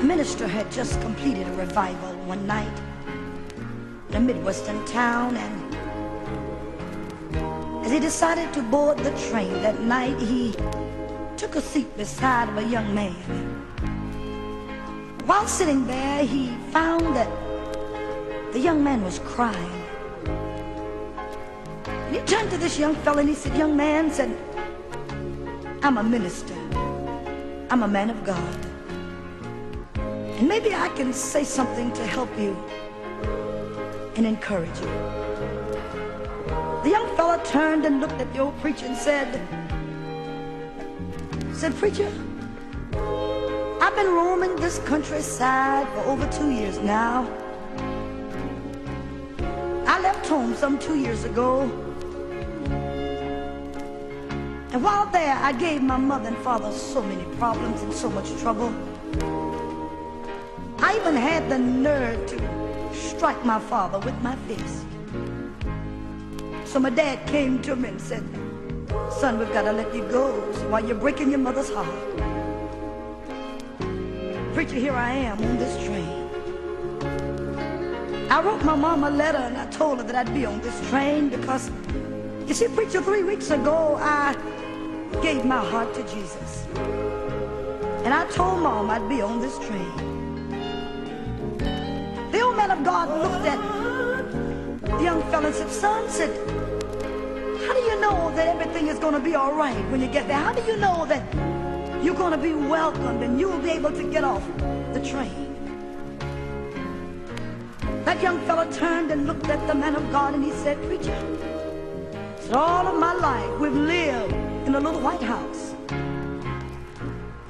The minister had just completed a revival one night in a Midwestern town, and as he decided to board the train that night, he took a seat beside of a young man. While sitting there, he found that the young man was crying. And he turned to this young fella and he said, "Young man," said, "I'm a minister. I'm a man of God. And maybe I can say something to help you and encourage you." The young fella turned and looked at the old preacher and said, "Preacher, I've been roaming this countryside for over 2 years now. I left home some 2 years ago. And while there, I gave my mother and father so many problems and so much trouble. I even had the nerve to strike my father with my fist. So my dad came to me and said, 'Son, we've got to let you go while you're breaking your mother's heart.' Preacher, here I am on this train. I wrote my mom a letter and I told her that I'd be on this train because, you see, preacher, 3 weeks ago I gave my heart to Jesus. And I told Mom I'd be on this train." The old man of God looked at the young fella and said, "Son," said, "how do you know that everything is going to be all right when you get there? How do you know that you're going to be welcomed and you'll be able to get off the train?" That young fella turned and looked at the man of God and he said, "Preacher, said, all of my life we've lived in a little white house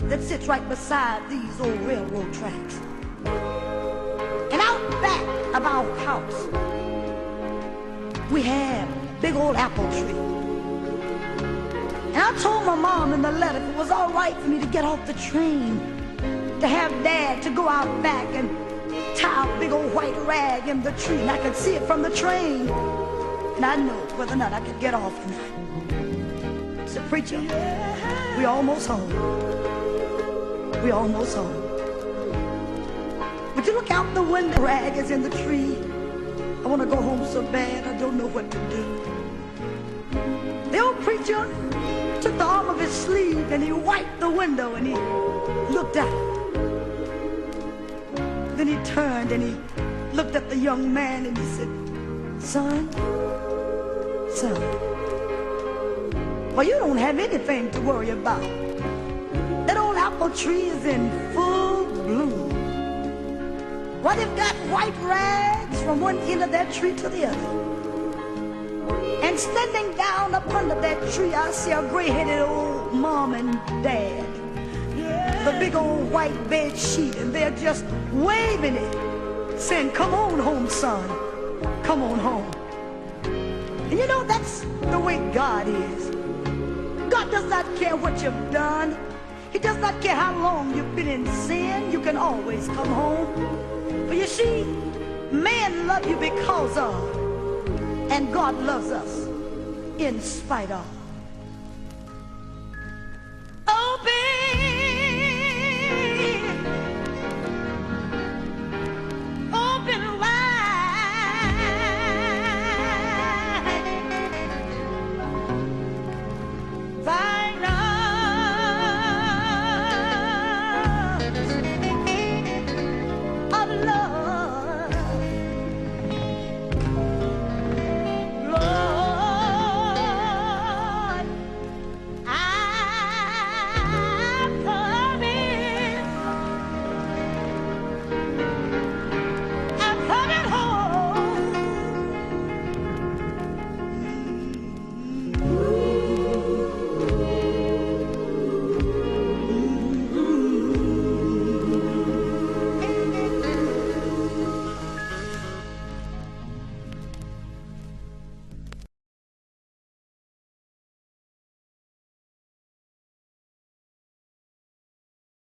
that sits right beside these old railroad tracks. And out back of our house, we have a big old apple tree. And I told my mom in the letter if it was all right for me to get off the train, to have Dad to go out back and tie a big old white rag in the tree, and I could see it from the train, and I know whether or not I could get off or not." I said, "Preacher, we almost home. We almost home. But you look out the window, rag is in the tree. I want to go home so bad, I don't know what to do." The old preacher took the arm of his sleeve and he wiped the window and he looked out. Then he turned and he looked at the young man and he said, "Son, well, you don't have anything to worry about. That old apple tree is in full bloom. Well, they've got white rags from one end of that tree to the other. And standing down up under that tree, I see a gray-headed old mom and dad. The big old white bed sheet, and they're just waving it, saying, 'Come on home, son. Come on home.'" And you know, that's the way God is. God does not care what you've done. He does not care how long you've been in sin. You can always come home. But you see, man loves you because of, and God loves us in spite of.